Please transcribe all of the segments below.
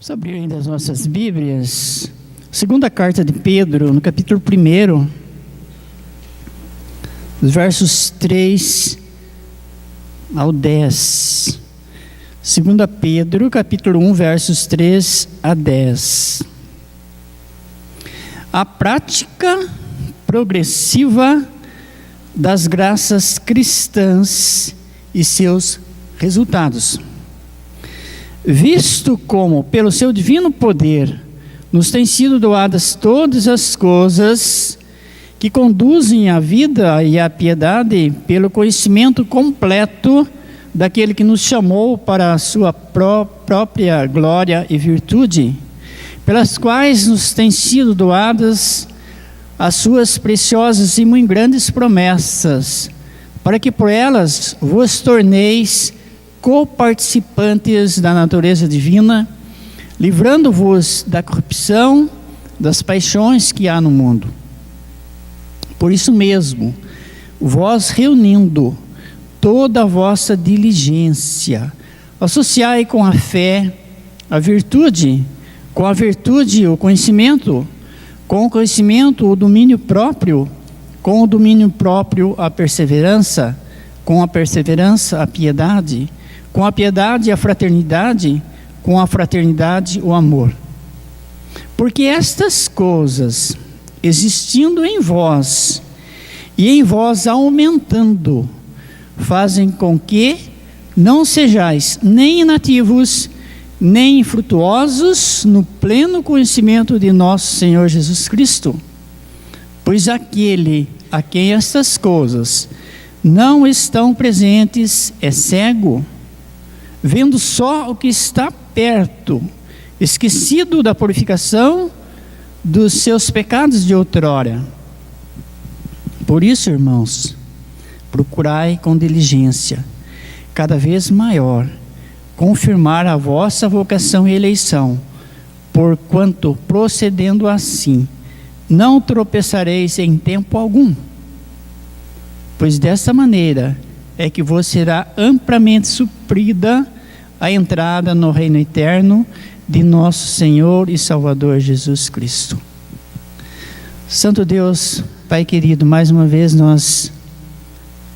Vamos abrir ainda as nossas Bíblias. Segunda carta de Pedro, no capítulo 1, os versos 3 ao 10. Segunda Pedro, capítulo 1, versos 3 a 10. A prática progressiva das graças cristãs e seus resultados. Visto como, pelo seu divino poder, nos têm sido doadas todas as coisas que conduzem à vida e à piedade, pelo conhecimento completo daquele que nos chamou para a sua própria glória e virtude, pelas quais nos têm sido doadas as suas preciosas e muito grandes promessas, para que por elas vos torneis coparticipantes da natureza divina, livrando-vos da corrupção das paixões que há no mundo. Por isso mesmo, vós reunindo toda a vossa diligência, associai com a fé a virtude, com a virtude o conhecimento, com o conhecimento o domínio próprio, com o domínio próprio a perseverança, com a perseverança a piedade, com a piedade a fraternidade, com a fraternidade o amor. Porque estas coisas, existindo em vós, e em vós aumentando, fazem com que não sejais nem inativos, nem infrutuosos no pleno conhecimento de nosso Senhor Jesus Cristo. Pois aquele a quem estas coisas não estão presentes é cego, vendo só o que está perto, esquecido da purificação dos seus pecados de outrora. Por isso, irmãos, procurai com diligência, cada vez maior, confirmar a vossa vocação e eleição, porquanto, procedendo assim, não tropeçareis em tempo algum, pois desta maneira é que vos será amplamente suprida a entrada no reino eterno de nosso Senhor e Salvador Jesus Cristo. Santo Deus, Pai querido, mais uma vez nós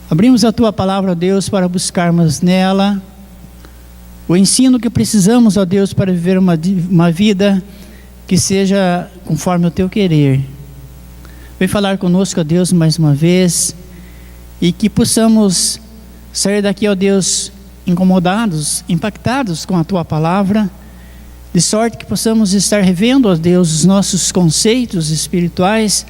abrimos a Tua palavra, ó Deus, para buscarmos nela o ensino que precisamos, ó Deus, para viver uma vida que seja conforme o Teu querer. Vem falar conosco, ó Deus, mais uma vez, e que possamos sair daqui, ó Deus, incomodados, impactados com a Tua palavra, de sorte que possamos estar revendo, ó Deus, os nossos conceitos espirituais,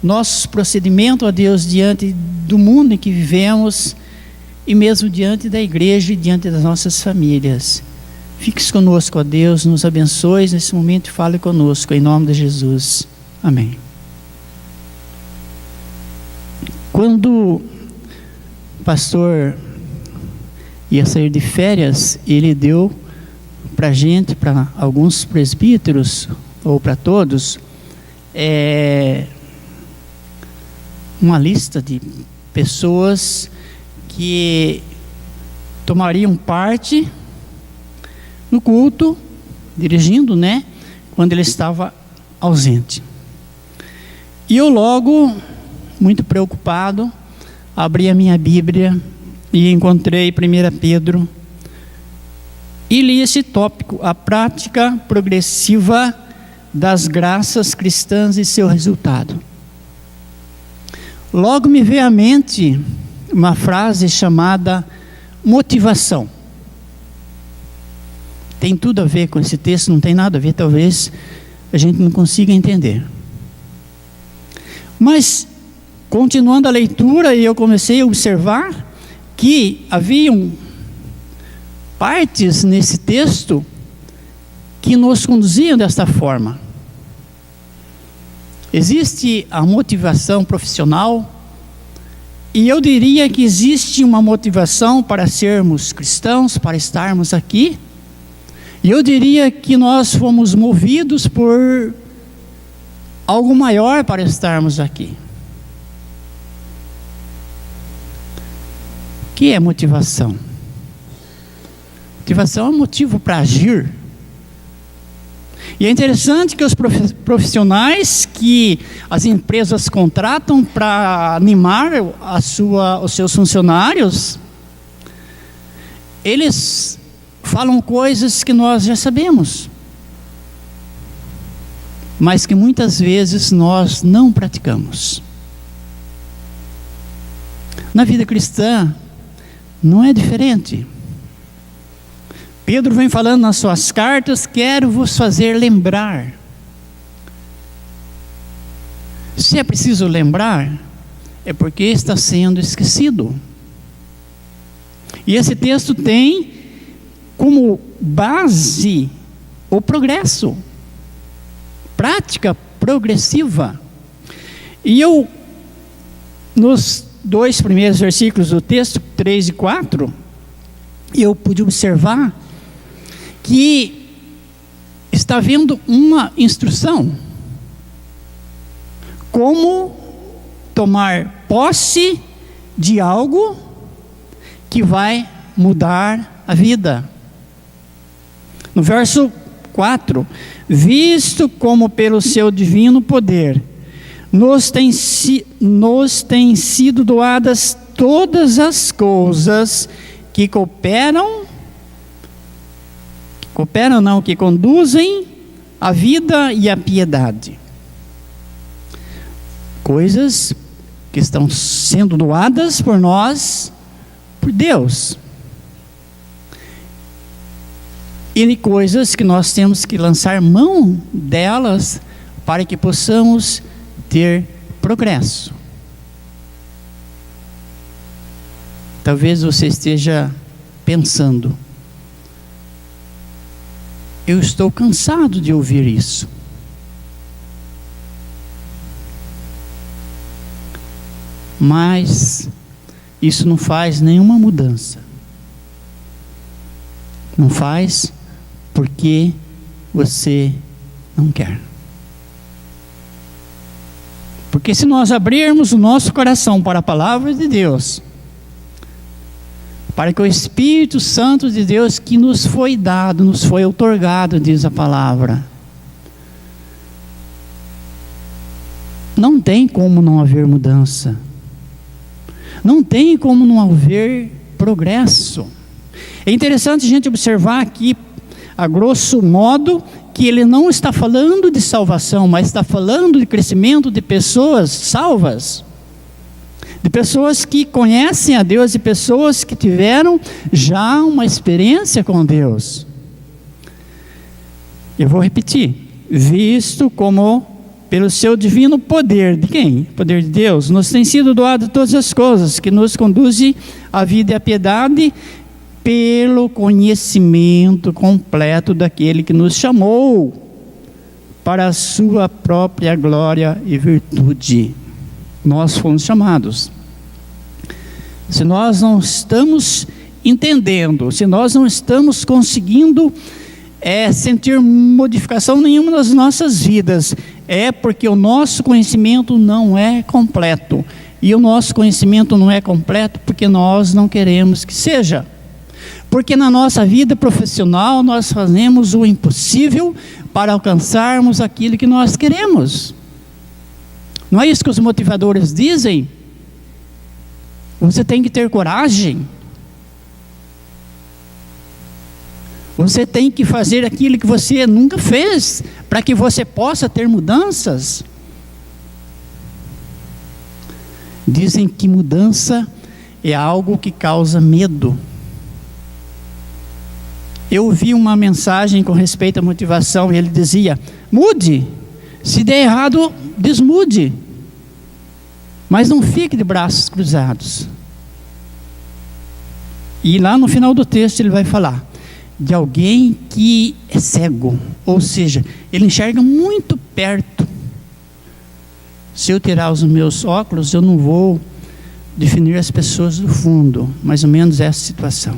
nossos procedimentos, ó Deus, diante do mundo em que vivemos, e mesmo diante da igreja e diante das nossas famílias. Fique conosco, ó Deus, nos abençoe nesse momento e fale conosco, em nome de Jesus. Amém. Quando o pastor ia sair de férias, ele deu para a gente, para alguns presbíteros, ou para todos, uma lista de pessoas que tomariam parte no culto, dirigindo, quando ele estava ausente. E eu logo, muito preocupado, abri a minha Bíblia e encontrei 1 Pedro e li esse tópico, a prática progressiva das graças cristãs e seu resultado. Logo me veio à mente uma frase chamada motivação. Tem tudo a ver com esse texto, não tem nada a ver, talvez a gente não consiga entender. Mas, continuando a leitura, eu comecei a observar que haviam partes nesse texto que nos conduziam desta forma. Existe a motivação profissional, e eu diria que existe uma motivação para sermos cristãos, para estarmos aqui, e eu diria que nós fomos movidos por algo maior para estarmos aqui. O que é motivação? Motivação é um motivo para agir, E é interessante que os profissionais que as empresas contratam para animar os seus funcionários, eles falam coisas que nós já sabemos, mas que muitas vezes nós não praticamos. Na vida cristã, não é diferente. Pedro vem falando nas suas cartas: quero vos fazer lembrar. Se é preciso lembrar, é porque está sendo esquecido. E esse texto tem como base o progresso, prática progressiva. E eu, nos 2 primeiros versículos do texto, 3 e 4, eu pude observar que está havendo uma instrução: como tomar posse de algo que vai mudar a vida. No verso 4, visto como pelo seu divino poder nos tem sido doadas todas as coisas que que conduzem a vida e a piedade. Coisas que estão sendo doadas por nós, por Deus. E coisas que nós temos que lançar mão delas para que possamos ter progresso. Talvez você esteja pensando: eu estou cansado de ouvir isso. Mas isso não faz nenhuma mudança. Não faz porque você não quer. Porque se nós abrirmos o nosso coração para a palavra de Deus, para que o Espírito Santo de Deus que nos foi dado, nos foi outorgado, diz a palavra, não tem como não haver mudança. Não tem como não haver progresso. É interessante a gente observar aqui, a grosso modo, que ele não está falando de salvação, mas está falando de crescimento de pessoas salvas, de pessoas que conhecem a Deus, e pessoas que tiveram já uma experiência com Deus. Eu vou repetir: visto como pelo seu divino poder, de quem? Poder de Deus, nos tem sido doado todas as coisas que nos conduzem à vida e à piedade, pelo conhecimento completo daquele que nos chamou para a sua própria glória e virtude. Nós fomos chamados. Se nós não estamos entendendo, se nós não estamos conseguindo sentir modificação nenhuma nas nossas vidas, é porque o nosso conhecimento não é completo. E o nosso conhecimento não é completo porque nós não queremos que seja. Porque na nossa vida profissional nós fazemos o impossível para alcançarmos aquilo que nós queremos. Não é isso que os motivadores dizem? Você tem que ter coragem. Você tem que fazer aquilo que você nunca fez, para que você possa ter mudanças. Dizem que mudança é algo que causa medo. Eu ouvi uma mensagem com respeito à motivação, e ele dizia: mude, se der errado, desmude, mas não fique de braços cruzados. E lá no final do texto ele vai falar de alguém que é cego, ou seja, ele enxerga muito perto. Se eu tirar os meus óculos, eu não vou definir as pessoas do fundo, mais ou menos essa situação.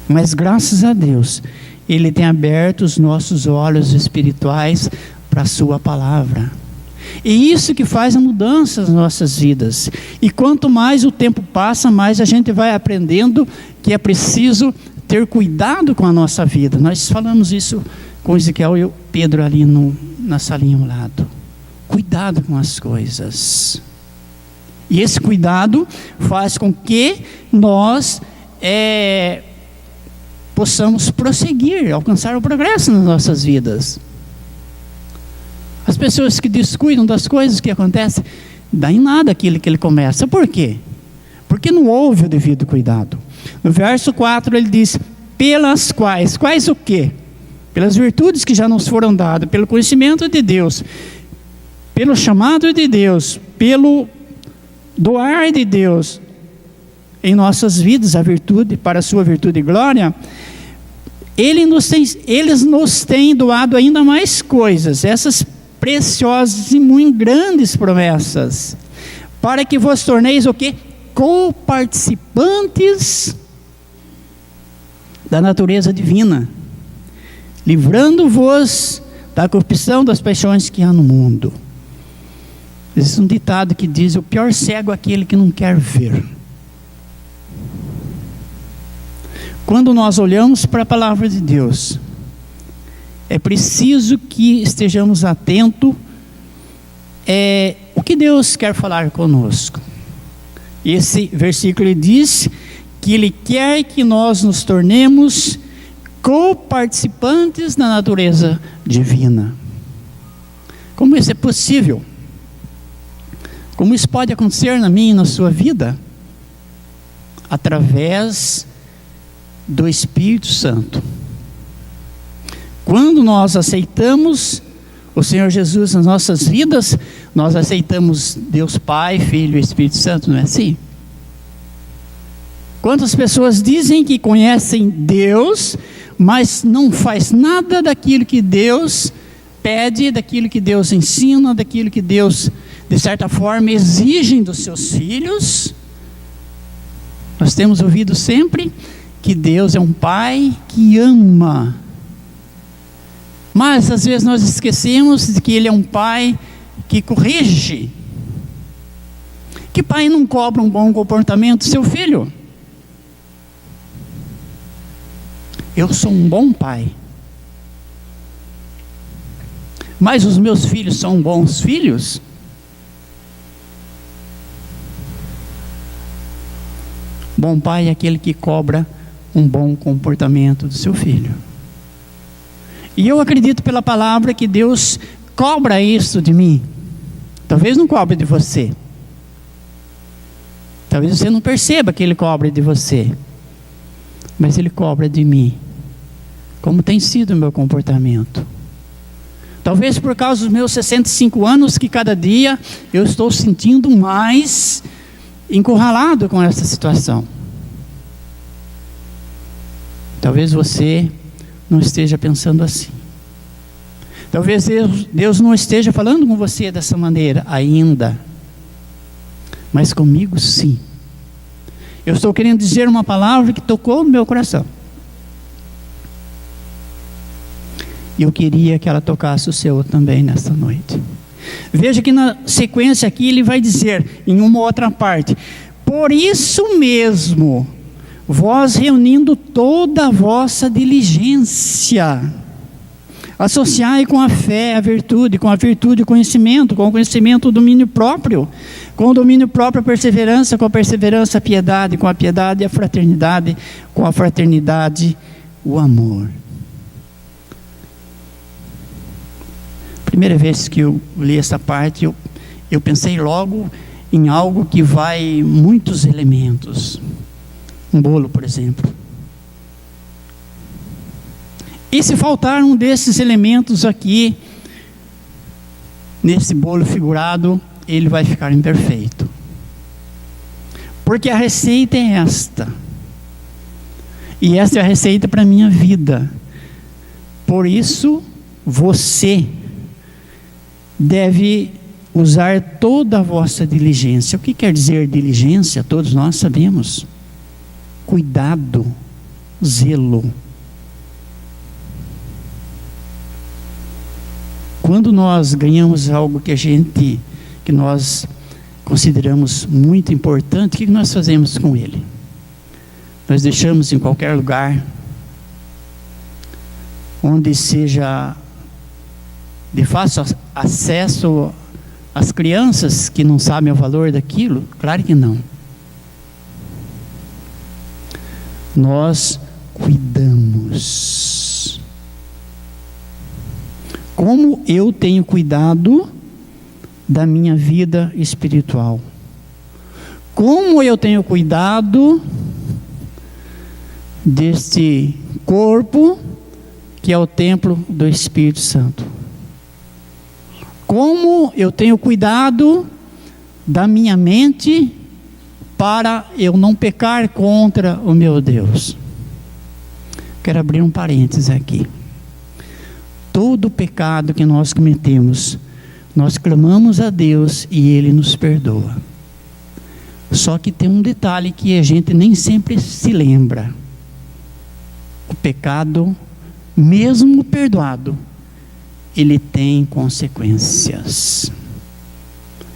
Mas graças a Deus, Ele tem aberto os nossos olhos espirituais para a sua palavra. E isso que faz a mudança nas nossas vidas. E quanto mais o tempo passa, mais a gente vai aprendendo que é preciso ter cuidado com a nossa vida. Nós falamos isso com Ezequiel e o Pedro ali na salinha ao lado. Cuidado com as coisas. E esse cuidado faz com que nós possamos prosseguir, alcançar o progresso nas nossas vidas. As pessoas que descuidam das coisas que acontecem, dá em nada aquilo que ele começa. Por quê? Porque não houve o devido cuidado. No verso 4 ele diz: pelas quais o quê? Pelas virtudes que já nos foram dadas, pelo conhecimento de Deus, pelo chamado de Deus, pelo doar de Deus em nossas vidas, a virtude, para a sua virtude e glória, eles nos têm doado ainda mais coisas, essas preciosas e muito grandes promessas, para que vos torneis o quê? Co-participantes da natureza divina, livrando-vos da corrupção das paixões que há no mundo. Existe um ditado que diz: o pior cego é aquele que não quer ver. Quando nós olhamos para a palavra de Deus, é preciso que estejamos atentos o que Deus quer falar conosco. Esse versículo diz que Ele quer que nós nos tornemos co-participantes da natureza divina. Como isso é possível? Como isso pode acontecer na minha e na sua vida? Através do Espírito Santo. Quando nós aceitamos o Senhor Jesus nas nossas vidas, nós aceitamos Deus Pai, Filho e Espírito Santo, não é assim? Quantas pessoas dizem que conhecem Deus, mas não faz nada daquilo que Deus pede, daquilo que Deus ensina, daquilo que Deus, de certa forma, exige dos seus filhos? Nós temos ouvido sempre que Deus é um Pai que ama, mas às vezes nós esquecemos de que Ele é um Pai que corrige. Que pai não cobra um bom comportamento do seu filho? Eu sou um bom pai, mas os meus filhos são bons filhos? Bom pai é aquele que cobra um bom comportamento do seu filho. E eu acredito pela palavra que Deus cobra isso de mim. Talvez não cobre de você. Talvez você não perceba que Ele cobra de você, mas Ele cobra de mim. Como tem sido o meu comportamento? Talvez por causa dos meus 65 anos, que cada dia eu estou sentindo mais encurralado com essa situação. Talvez você não esteja pensando assim. Talvez Deus não esteja falando com você dessa maneira ainda. Mas comigo sim. Eu estou querendo dizer uma palavra que tocou no meu coração. E eu queria que ela tocasse o seu também nesta noite. Veja que na sequência aqui ele vai dizer, em uma outra parte: por isso mesmo, vós reunindo toda a vossa diligência, associai com a fé a virtude, com a virtude o conhecimento, com o conhecimento o domínio próprio, com o domínio próprio a perseverança, com a perseverança a piedade, com a piedade a fraternidade, com a fraternidade o amor. Primeira vez que eu li essa parte, eu pensei logo em algo que vai muitos elementos. Um bolo, por exemplo. E se faltar um desses elementos aqui, nesse bolo figurado, ele vai ficar imperfeito. Porque a receita é esta. E esta é a receita para a minha vida. Por isso, você deve usar toda a vossa diligência. O que quer dizer diligência? Todos nós sabemos. Cuidado, zelo. Quando nós ganhamos algo que nós consideramos muito importante, o que nós fazemos com ele? Nós deixamos em qualquer lugar? onde seja de fácil acesso às crianças que não sabem o valor daquilo? Claro que não. Nós cuidamos. Como eu tenho cuidado da minha vida espiritual? Como eu tenho cuidado deste corpo que é o templo do Espírito Santo? Como eu tenho cuidado da minha mente para eu não pecar contra o meu Deus? Quero abrir um parênteses aqui. Todo pecado que nós cometemos, nós clamamos a Deus e Ele nos perdoa. Só que tem um detalhe que a gente nem sempre se lembra. O pecado, mesmo perdoado, ele tem consequências.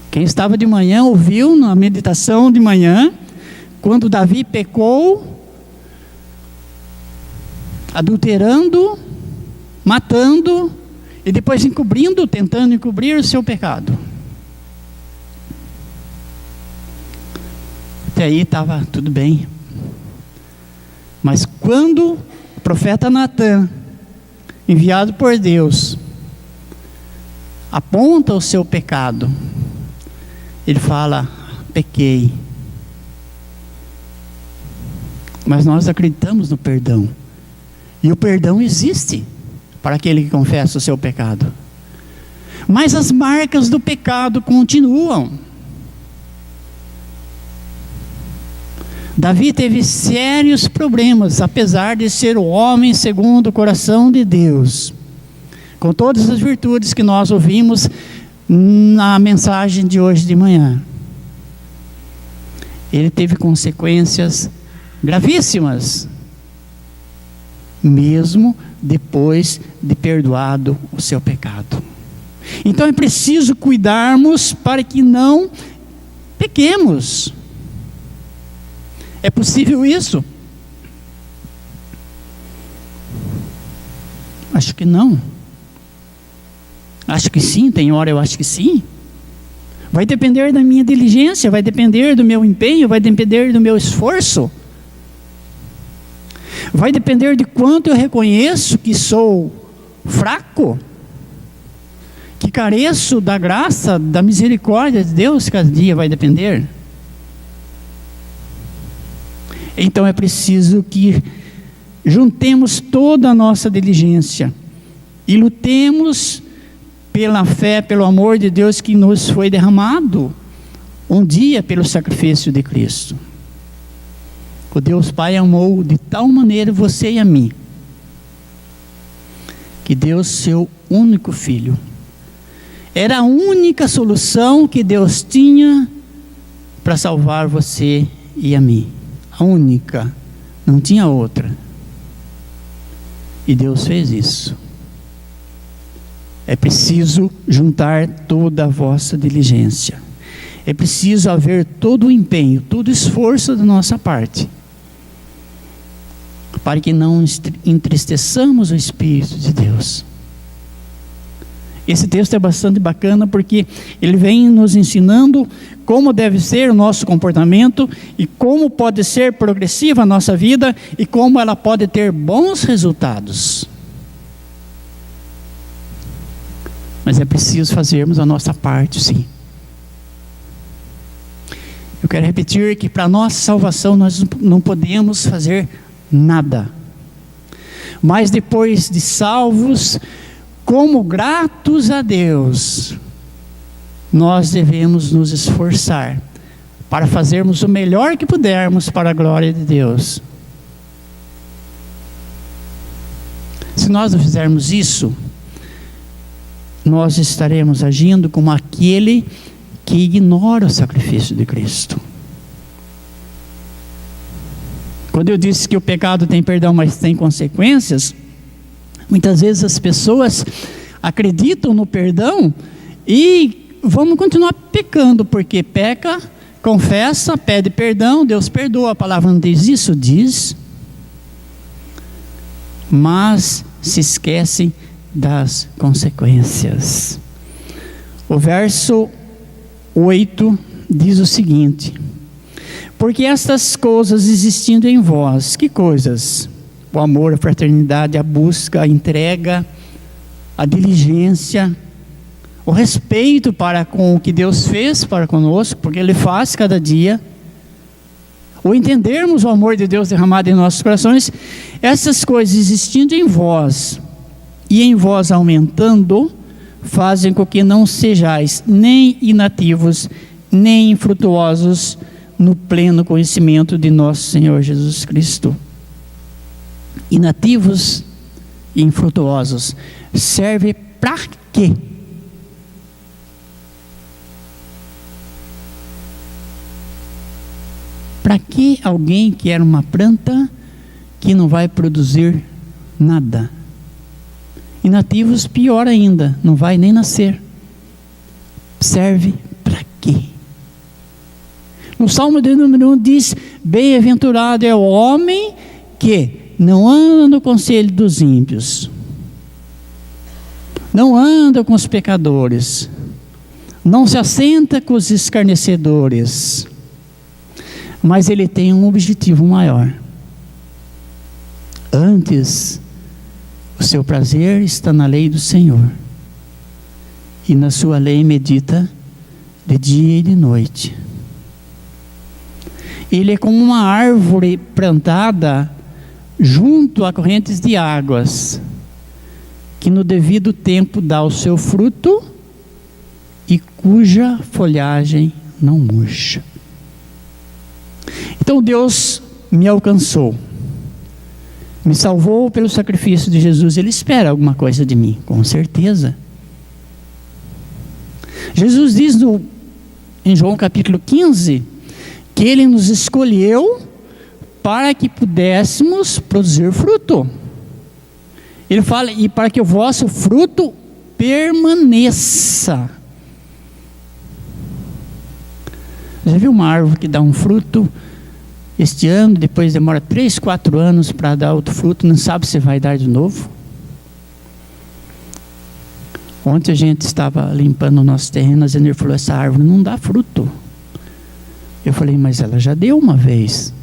Quem estava de manhã ouviu na meditação de manhã, quando Davi pecou, adulterando, matando e depois encobrindo, tentando encobrir o seu pecado. Até aí estava tudo bem. Mas quando o profeta Natã, enviado por Deus, aponta o seu pecado, ele fala: pequei. Mas nós acreditamos no perdão. E o perdão existe para aquele que confessa o seu pecado. Mas as marcas do pecado continuam. Davi teve sérios problemas, apesar de ser o homem segundo o coração de Deus, com todas as virtudes que nós ouvimos na mensagem de hoje de manhã. Ele teve consequências gravíssimas, mesmo depois de perdoado o seu pecado. Então é preciso cuidarmos para que não pequemos. É possível isso? Acho que não. Acho que sim, tem hora eu acho que sim. Vai depender da minha diligência, vai depender do meu empenho, vai depender do meu esforço. Vai depender de quanto eu reconheço que sou fraco, que careço da graça, da misericórdia de Deus. Cada dia vai depender. Então é preciso que juntemos toda a nossa diligência e lutemos pela fé, pelo amor de Deus que nos foi derramado um dia pelo sacrifício de Cristo. O Deus Pai amou de tal maneira você e a mim, que deu seu único Filho. Era a única solução que Deus tinha para salvar você e a mim. A única, não tinha outra. E Deus fez isso. É preciso juntar toda a vossa diligência. É preciso haver todo o empenho, todo o esforço da nossa parte, para que não entristeçamos o Espírito de Deus. Esse texto é bastante bacana porque ele vem nos ensinando como deve ser o nosso comportamento e como pode ser progressiva a nossa vida e como ela pode ter bons resultados. Mas é preciso fazermos a nossa parte, sim. Eu quero repetir que para a nossa salvação nós não podemos fazer nada. Mas depois de salvos, como gratos a Deus, nós devemos nos esforçar para fazermos o melhor que pudermos para a glória de Deus. Se nós não fizermos isso, nós estaremos agindo como aquele que ignora o sacrifício de Cristo. Quando eu disse que o pecado tem perdão, mas tem consequências, muitas vezes as pessoas acreditam no perdão e vamos continuar pecando, porque peca, confessa, pede perdão, Deus perdoa. A palavra não diz isso? Diz. Mas se esquecem das consequências. O verso 8 diz o seguinte: porque estas coisas existindo em vós, que coisas? O amor, a fraternidade, a busca, a entrega, a diligência, o respeito para com o que Deus fez para conosco, porque Ele faz cada dia, o entendermos o amor de Deus derramado em nossos corações. Essas coisas existindo em vós e em vós aumentando, fazem com que não sejais nem inativos, nem infrutuosos no pleno conhecimento de nosso Senhor Jesus Cristo. Inativos e infrutuosos serve para quê? Para que alguém que era uma planta que não vai produzir nada? Inativos, pior ainda, não vai nem nascer. Serve para quê? No Salmo de número 1 diz: bem-aventurado é o homem que não anda no conselho dos ímpios, não anda com os pecadores, não se assenta com os escarnecedores, mas ele tem um objetivo maior. Antes, o seu prazer está na lei do Senhor, e na sua lei medita de dia e de noite. Ele é como uma árvore plantada junto a correntes de águas, que no devido tempo dá o seu fruto e cuja folhagem não murcha. Então Deus me alcançou, me salvou pelo sacrifício de Jesus. Ele espera alguma coisa de mim, com certeza. Jesus diz em João capítulo 15, que Ele nos escolheu para que pudéssemos produzir fruto. Ele fala, e para que o vosso fruto permaneça. Já viu uma árvore que dá um fruto este ano, depois demora 3, 4 anos para dar outro fruto, não sabe se vai dar de novo? Ontem a gente estava limpando o nosso terreno, a Zenir falou: essa árvore não dá fruto. Eu falei: mas ela já deu uma vez.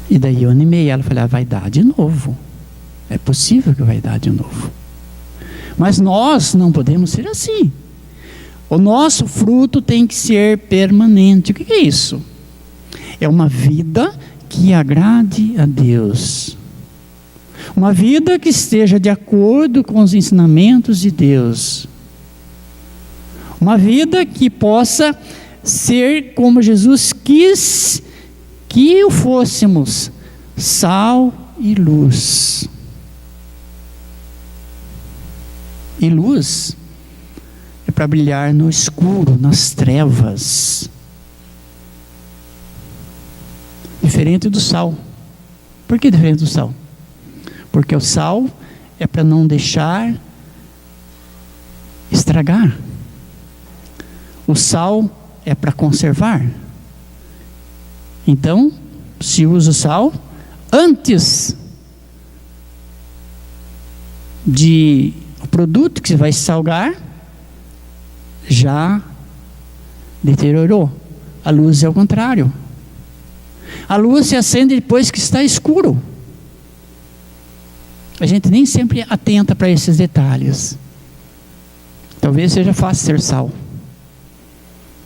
E daí eu animei ela, falei: vai dar de novo. É possível que vai dar de novo. Mas nós não podemos ser assim. O nosso fruto tem que ser permanente. O que é isso? É uma vida que agrade a Deus. Uma vida que esteja de acordo com os ensinamentos de Deus. Uma vida que possa ser como Jesus quis que o fôssemos, sal e luz. E luz é para brilhar no escuro, nas trevas. Diferente do sal. Por que diferente do sal? Porque o sal é para não deixar estragar. O sal é para conservar. Então, se usa o sal antes de o produto que você vai salgar, já deteriorou. A luz é o contrário. A luz se acende depois que está escuro. A gente nem sempre atenta para esses detalhes. Talvez seja fácil ser sal.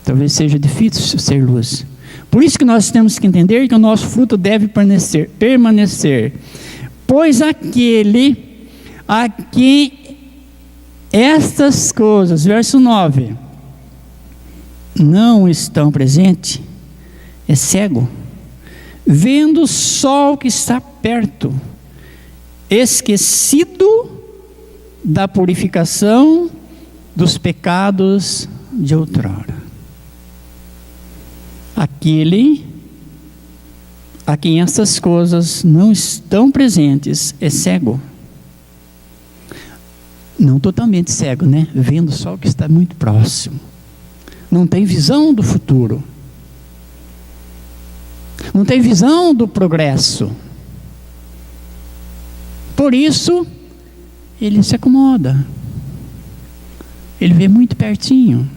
Talvez seja difícil ser luz. Por isso que nós temos que entender que o nosso fruto deve permanecer. Pois aquele a quem estas coisas, verso 9, não estão presentes, é cego, vendo o sol que está perto, esquecido da purificação dos pecados de outrora. Aquele a quem essas coisas não estão presentes é cego. Não totalmente cego, né? Vendo só o que está muito próximo. Não tem visão do futuro. Não tem visão do progresso. Por isso, ele se acomoda. Ele vê muito pertinho.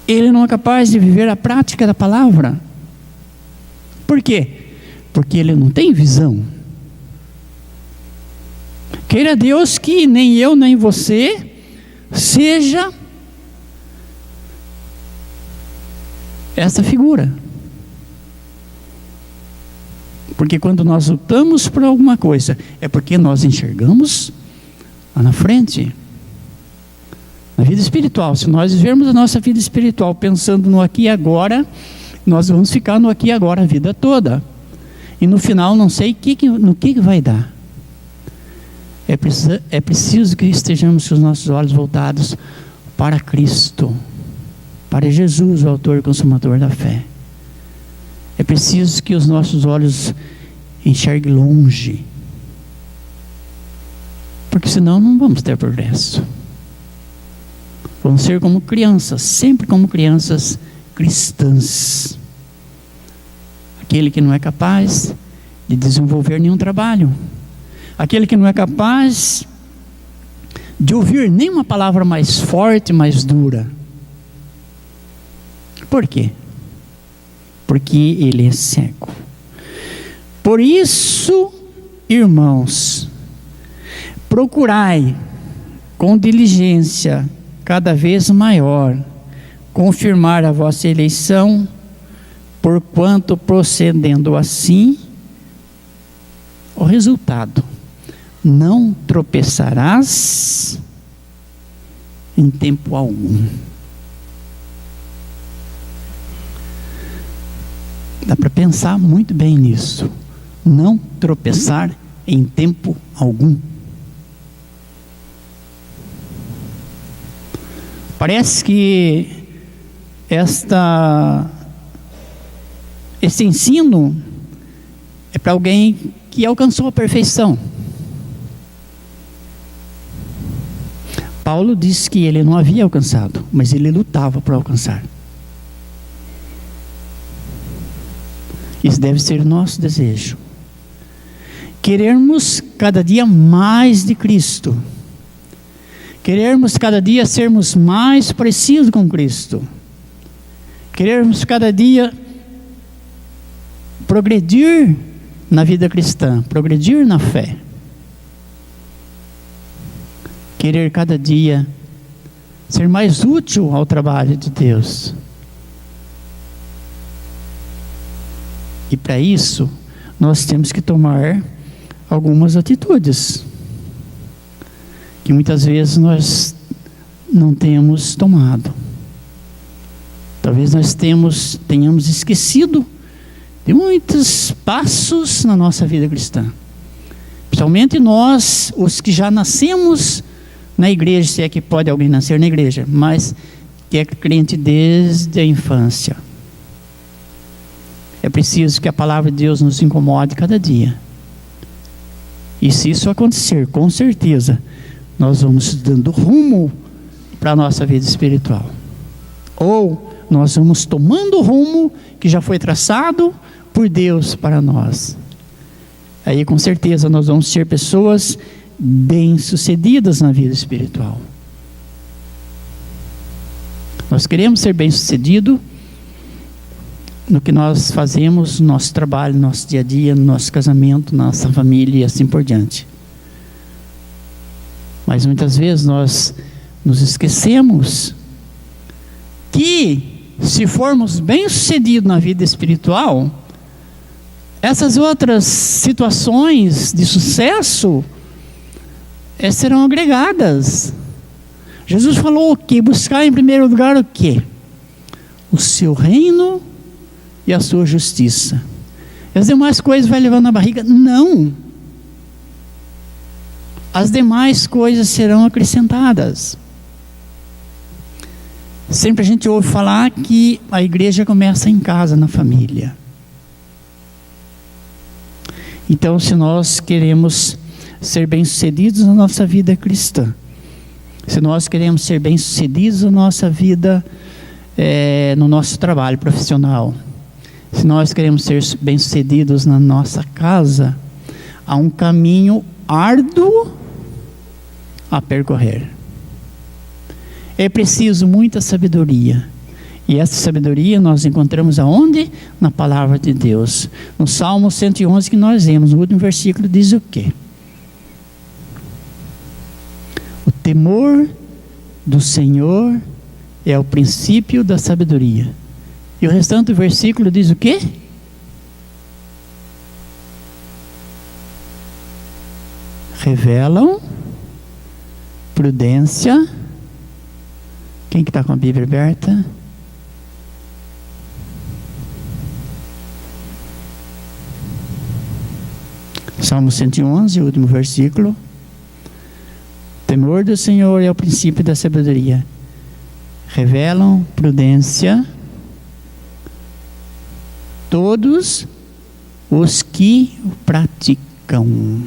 Ele não é capaz de viver a prática da palavra. Por quê? Porque ele não tem visão. Queira Deus que nem eu, nem você seja essa figura. Porque quando nós lutamos por alguma coisa, é porque nós enxergamos lá na frente. Na vida espiritual, se nós vivermos a nossa vida espiritual pensando no aqui e agora, nós vamos ficar no aqui e agora a vida toda. E no final não sei no que vai dar. É preciso que estejamos com os nossos olhos voltados para Cristo, para Jesus, o autor e consumador da fé. É preciso que os nossos olhos enxerguem longe, porque senão não vamos ter progresso. Vamos ser como crianças, sempre como crianças cristãs. Aquele que não é capaz de desenvolver nenhum trabalho, aquele que não é capaz de ouvir nenhuma palavra mais forte, mais dura. Por quê? Porque ele é cego. Por isso, irmãos, procurai com diligência cada vez maior confirmar a vossa eleição, porquanto procedendo assim, o resultado: não tropeçarás em tempo algum. Dá para pensar muito bem nisso. Não tropeçar em tempo algum. Parece que esse ensino é para alguém que alcançou a perfeição. Paulo disse que ele não havia alcançado, mas ele lutava para alcançar. Isso deve ser o nosso desejo. Querermos cada dia mais de Cristo. Querermos cada dia sermos mais parecidos com Cristo. Querermos cada dia progredir na vida cristã, progredir na fé. Querer cada dia ser mais útil ao trabalho de Deus. E para isso, nós temos que tomar algumas atitudes que muitas vezes nós não temos tomado. Talvez nós tenhamos esquecido de muitos passos na nossa vida cristã. Principalmente nós, os que já nascemos na igreja, se é que pode alguém nascer na igreja, mas que é crente desde a infância. É preciso que a palavra de Deus nos incomode cada dia. E se isso acontecer, com certeza, nós vamos dando rumo para a nossa vida espiritual. Ou nós vamos tomando o rumo que já foi traçado por Deus para nós. Aí com certeza nós vamos ser pessoas bem-sucedidas na vida espiritual. Nós queremos ser bem-sucedidos no que nós fazemos, no nosso trabalho, no nosso dia a dia, no nosso casamento, na nossa família e assim por diante. Mas muitas vezes nós nos esquecemos que se formos bem-sucedidos na vida espiritual, essas outras situações de sucesso serão agregadas. Jesus falou o quê? Buscar em primeiro lugar o quê? O seu reino e a sua justiça. As demais coisas vai levando na barriga? Não. As demais coisas serão acrescentadas. Sempre a gente ouve falar que a igreja começa em casa, na família. Então, se nós queremos ser bem-sucedidos na nossa vida cristã, se nós queremos ser bem-sucedidos na nossa vida, no nosso trabalho profissional, se nós queremos ser bem-sucedidos na nossa casa, há um caminho árduo a percorrer. É preciso muita sabedoria. E essa sabedoria nós encontramos aonde? Na palavra de Deus. No Salmo 111 que nós lemos, no último versículo, diz o quê? O temor do Senhor é o princípio da sabedoria. E o restante do versículo diz o quê? Revelam prudência. Quem que está com a Bíblia aberta? Salmo 111, último versículo. O temor do Senhor é o princípio da sabedoria. Revelam prudência todos os que o praticam.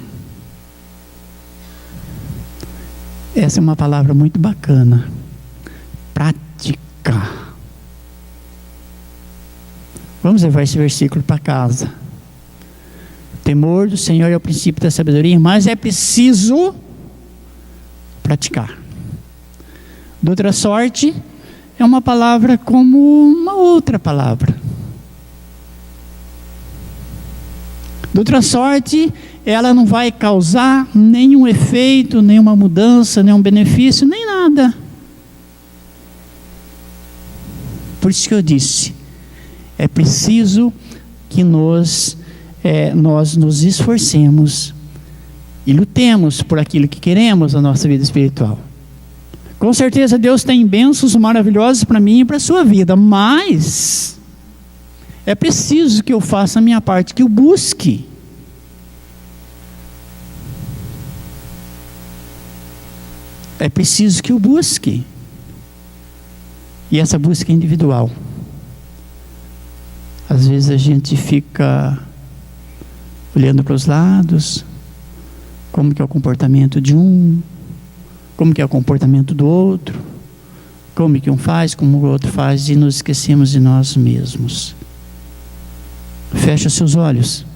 Essa é uma palavra muito bacana. Prática. Vamos levar esse versículo para casa. O temor do Senhor é o princípio da sabedoria, mas é preciso praticar. De outra sorte, é uma palavra como uma outra palavra. De outra sorte, ela não vai causar nenhum efeito, nenhuma mudança, nenhum benefício, nem nada. Por isso que eu disse, é preciso que nós nos esforcemos e lutemos por aquilo que queremos na nossa vida espiritual. Com certeza Deus tem bênçãos maravilhosas para mim e para a sua vida, mas é preciso que eu faça a minha parte, que eu busque. É preciso que eu busque. E essa busca é individual. Às vezes a gente fica olhando para os lados, como que é o comportamento de um, como que é o comportamento do outro, como que um faz, como o outro faz, e nos esquecemos de nós mesmos. Fecha seus olhos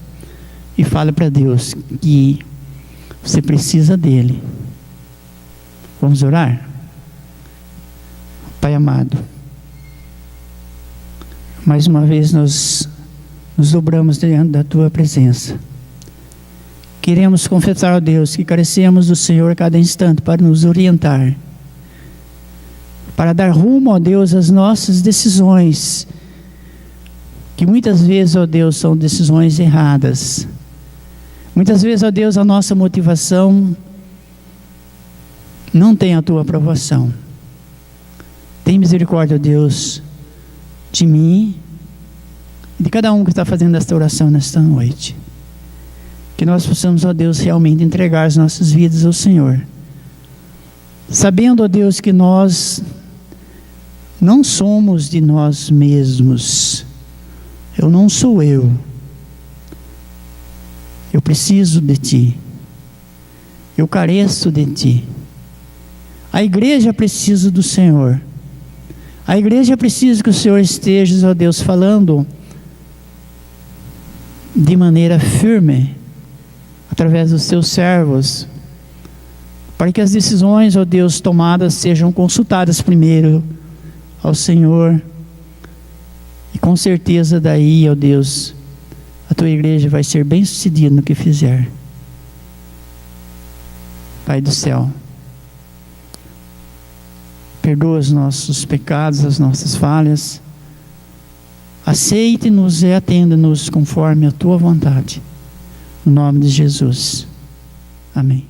e fala para Deus que você precisa dele. Vamos orar? Pai amado, mais uma vez nós nos dobramos diante da tua presença. Queremos confessar a Deus que carecemos do Senhor a cada instante para nos orientar, para dar rumo, ó Deus, às nossas decisões, que muitas vezes, ó Deus, são decisões erradas. Muitas vezes, ó Deus, a nossa motivação não tem a tua aprovação. Tem misericórdia, ó Deus, de mim e de cada um que está fazendo esta oração nesta noite. Que nós possamos, ó Deus, realmente entregar as nossas vidas ao Senhor, sabendo, ó Deus, que nós não somos de nós mesmos. Eu não sou eu. Eu preciso de Ti. Eu careço de Ti. A igreja precisa do Senhor. A igreja precisa que o Senhor esteja, ó Deus, falando de maneira firme, através dos seus servos, para que as decisões, ó Deus, tomadas sejam consultadas primeiro ao Senhor, e com certeza daí, ó Deus, a tua igreja vai ser bem sucedida no que fizer. Pai do céu, perdoa os nossos pecados, as nossas falhas, aceite-nos e atenda-nos conforme a tua vontade. No nome de Jesus. Amém.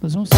Nós vamos...